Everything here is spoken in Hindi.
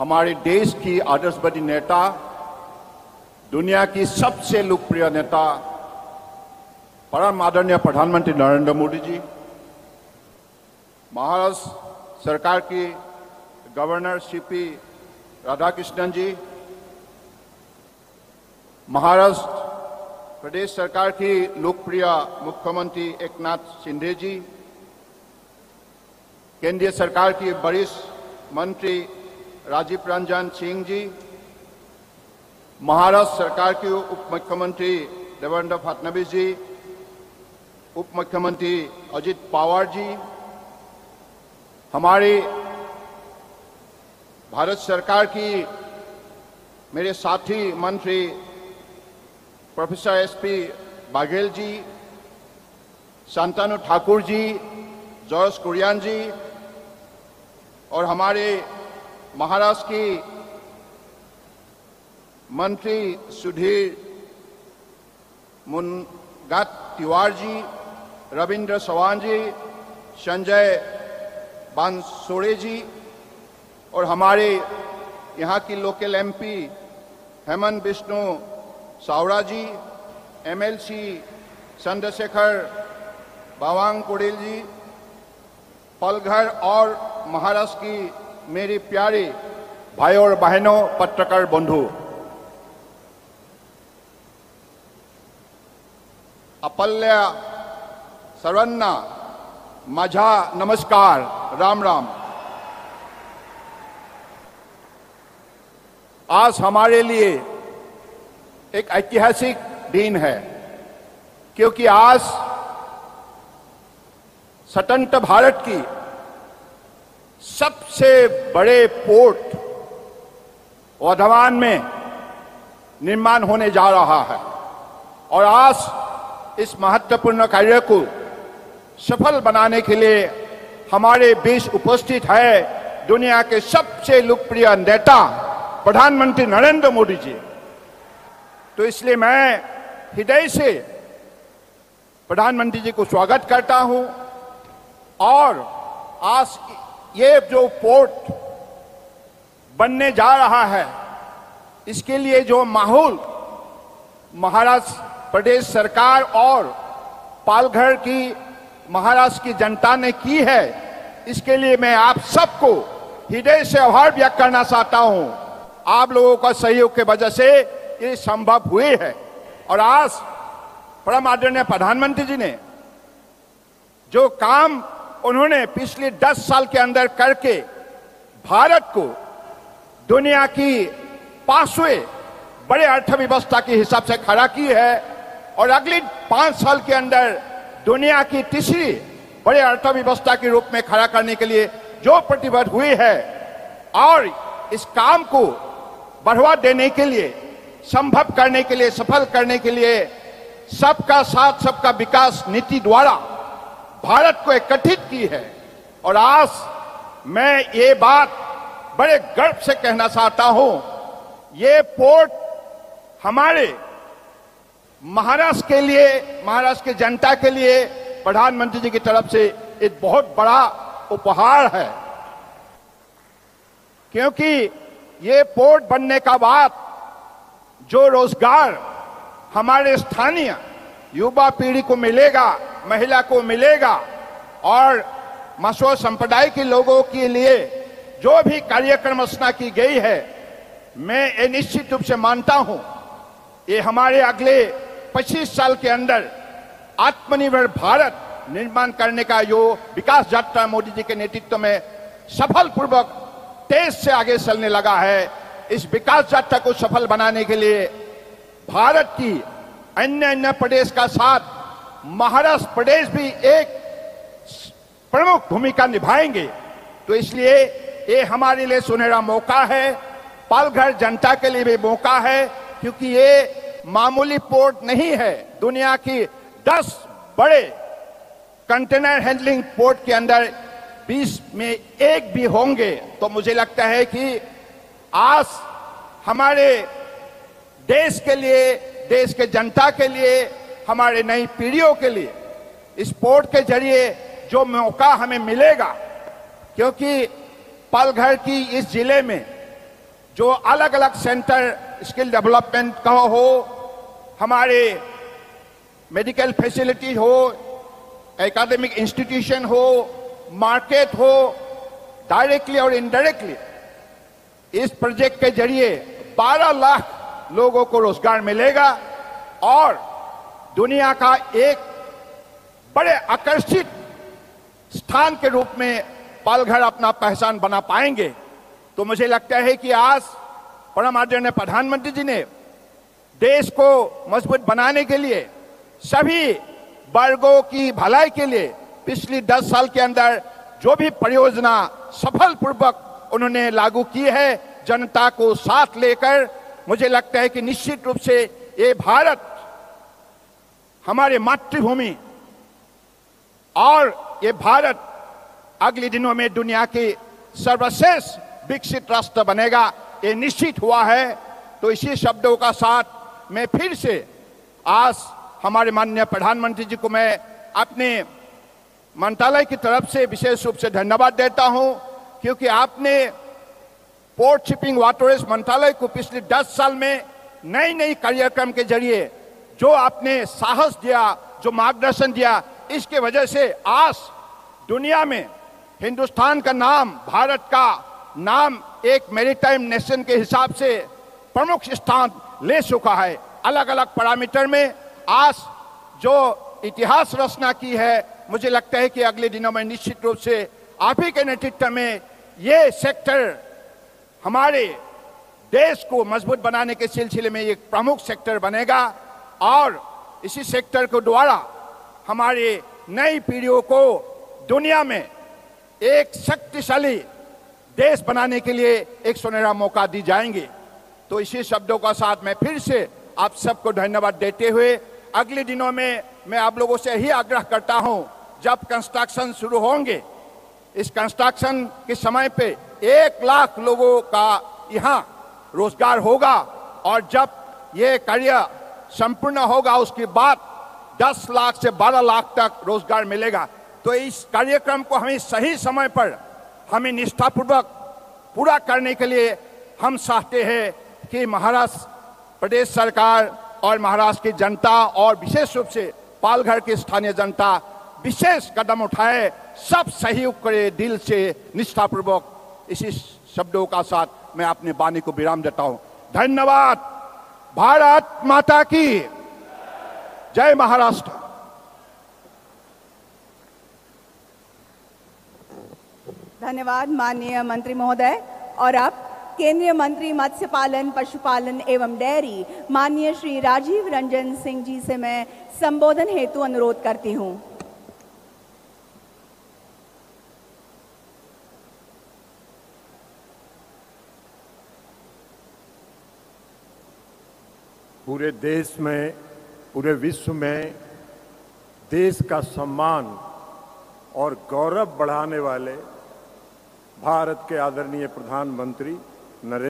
हमारे देश की आदर्शवादी नेता, दुनिया की सबसे लोकप्रिय नेता, परम आदरणीय प्रधानमंत्री नरेंद्र मोदी जी, महाराष्ट्र सरकार की गवर्नर सीपी राधाकृष्णन जी, महाराष्ट्र प्रदेश सरकार की लोकप्रिय मुख्यमंत्री एकनाथ शिंदे जी, केंद्रीय सरकार की वरिष्ठ मंत्री राजीव रंजन सिंह जी, महाराष्ट्र सरकार के उप मुख्यमंत्री देवेंद्र फडणवीस जी, उप मुख्यमंत्री अजित पवार जी, हमारे भारत सरकार की मेरे साथी मंत्री प्रोफेसर एसपी बाघेल जी, शांतनु ठाकुर जी, जॉर्ज कुरियन जी और हमारे महाराष्ट्र की मंत्री सुधीर मुनगंटीवार जी, रविंद्र चौहान जी, संजय बानसोड़े जी और हमारे यहाँ की लोकल एमपी हेमंत बिश्नू सावरा जी, एमएलसी चंद्रशेखर बावनकुळे जी, पलघर और महाराष्ट्र की मेरी प्यारी भाई और बहनों, पत्रकार बंधु, अपल्या सर्वांना माझा नमस्कार, राम राम। आज हमारे लिए एक ऐतिहासिक दिन है, क्योंकि आज स्वतंत्र भारत की सबसे बड़े पोर्ट वर्धमान में निर्माण होने जा रहा है और आज इस महत्वपूर्ण कार्य को सफल बनाने के लिए हमारे बीच उपस्थित है दुनिया के सबसे लोकप्रिय नेता प्रधानमंत्री नरेंद्र मोदी जी। तो इसलिए मैं हृदय से प्रधानमंत्री जी को स्वागत करता हूं और आज ये जो पोर्ट बनने जा रहा है, इसके लिए जो माहौल महाराष्ट्र प्रदेश सरकार और पालघर की महाराष्ट्र की जनता ने की है, इसके लिए मैं आप सबको हृदय से आभार व्यक्त करना चाहता हूं। आप लोगों का सहयोग के वजह से ये संभव हुए है और आज परम आदरणीय प्रधानमंत्री जी ने जो काम उन्होंने पिछले 10 साल के अंदर करके भारत को दुनिया की 5वें बड़े अर्थव्यवस्था के हिसाब से खड़ा की है और अगले 5 साल के अंदर दुनिया की तीसरी बड़े अर्थव्यवस्था के रूप में खड़ा करने के लिए जो प्रतिबद्ध हुए है और इस काम को बढ़ावा देने के लिए, संभव करने के लिए, सफल करने के लिए सबका साथ सबका विकास नीति द्वारा भारत को एकत्रित की है। और आज मैं ये बात बड़े गर्व से कहना चाहता हूं, ये पोर्ट हमारे महाराष्ट्र के लिए, महाराष्ट्र की जनता के लिए प्रधानमंत्री जी की तरफ से एक बहुत बड़ा उपहार है, क्योंकि ये पोर्ट बनने का बाद जो रोजगार हमारे स्थानीय युवा पीढ़ी को मिलेगा, महिला को मिलेगा और मसो संप्रदाय के लोगों के लिए जो भी कार्यक्रम रचना की गई है, मैं ये निश्चित रूप से मानता हूं ये हमारे अगले 25 साल के अंदर आत्मनिर्भर भारत निर्माण करने का जो विकास यात्रा मोदी जी के नेतृत्व में सफल पूर्वक तेज से आगे चलने लगा है, इस विकास यात्रा को सफल बनाने के लिए भारत की अन्य प्रदेश का साथ महाराष्ट्र प्रदेश भी एक प्रमुख भूमिका निभाएंगे। तो इसलिए ये हमारे लिए सुनहरा मौका है, पालघर जनता के लिए भी मौका है, क्योंकि ये मामूली पोर्ट नहीं है। दुनिया की 10 बड़े कंटेनर हैंडलिंग पोर्ट के अंदर 20 में एक भी होंगे। तो मुझे लगता है कि आज हमारे देश के लिए, देश के जनता के लिए, हमारे नई पीढ़ियों के लिए इस पोर्ट के जरिए जो मौका हमें मिलेगा, क्योंकि पालघर की इस जिले में जो अलग अलग सेंटर स्किल डेवलपमेंट का हो, हमारे मेडिकल फैसिलिटी हो, एकेडमिक इंस्टीट्यूशन हो, मार्केट हो, डायरेक्टली और इनडायरेक्टली इस प्रोजेक्ट के जरिए 12 लाख लोगों को रोजगार मिलेगा और दुनिया का एक बड़े आकर्षित स्थान के रूप में पालघर अपना पहचान बना पाएंगे। तो मुझे लगता है कि आज परम आदरणीय प्रधानमंत्री जी ने देश को मजबूत बनाने के लिए, सभी वर्गों की भलाई के लिए पिछली 10 साल के अंदर जो भी परियोजना सफलपूर्वक उन्होंने लागू की है, जनता को साथ लेकर, मुझे लगता है कि निश्चित रूप से ये भारत, हमारे मातृभूमि और ये भारत अगले दिनों में दुनिया के सर्वश्रेष्ठ विकसित राष्ट्र बनेगा, ये निश्चित हुआ है। तो इसी शब्दों का साथ मैं फिर से आज हमारे माननीय प्रधानमंत्री जी को मैं अपने मंत्रालय की तरफ से विशेष रूप से धन्यवाद देता हूं, क्योंकि आपने पोर्ट शिपिंग वाटरवेज मंत्रालय को पिछले 10 साल में नई नई कार्यक्रम के जरिए जो आपने साहस दिया, जो मार्गदर्शन दिया, इसके वजह से आज दुनिया में हिंदुस्तान का नाम, भारत का नाम एक मैरीटाइम नेशन के हिसाब से प्रमुख स्थान ले चुका है। अलग अलग पैरामीटर में आज जो इतिहास रचना की है, मुझे लगता है कि अगले दिनों में निश्चित रूप से आप ही के नेतृत्व में ये सेक्टर हमारे देश को मजबूत बनाने के सिलसिले में एक प्रमुख सेक्टर बनेगा और इसी सेक्टर को द्वारा हमारे नई पीढ़ियों को दुनिया में एक शक्तिशाली देश बनाने के लिए एक सुनहरा मौका दी जाएंगे। तो इसी शब्दों का साथ मैं फिर से आप सबको धन्यवाद देते हुए अगले दिनों में मैं आप लोगों से यही आग्रह करता हूं, जब कंस्ट्रक्शन शुरू होंगे, इस कंस्ट्रक्शन के समय पे 1 लाख लोगों का यहाँ रोजगार होगा और जब ये कार्य संपूर्ण होगा उसके बाद 10 लाख से 12 लाख तक रोजगार मिलेगा। तो इस कार्यक्रम को हमें सही समय पर हमें निष्ठापूर्वक पूरा करने के लिए हम चाहते हैं कि महाराष्ट्र प्रदेश सरकार और महाराष्ट्र की जनता और विशेष रूप से पालघर की स्थानीय जनता विशेष कदम उठाए, सब सहयोग करे दिल से निष्ठापूर्वक। इसी शब्दों का साथ मैं अपनी वाणी को विराम देता हूं। धन्यवाद। भारत माता की जय। महाराष्ट्र। धन्यवाद माननीय मंत्री महोदय। और अब केंद्रीय मंत्री मत्स्य पालन, पशुपालन एवं डेयरी माननीय श्री राजीव रंजन सिंह जी से मैं संबोधन हेतु अनुरोध करती हूं। पूरे देश में, पूरे विश्व में देश का सम्मान और गौरव बढ़ाने वाले भारत के आदरणीय प्रधानमंत्री नरेंद्र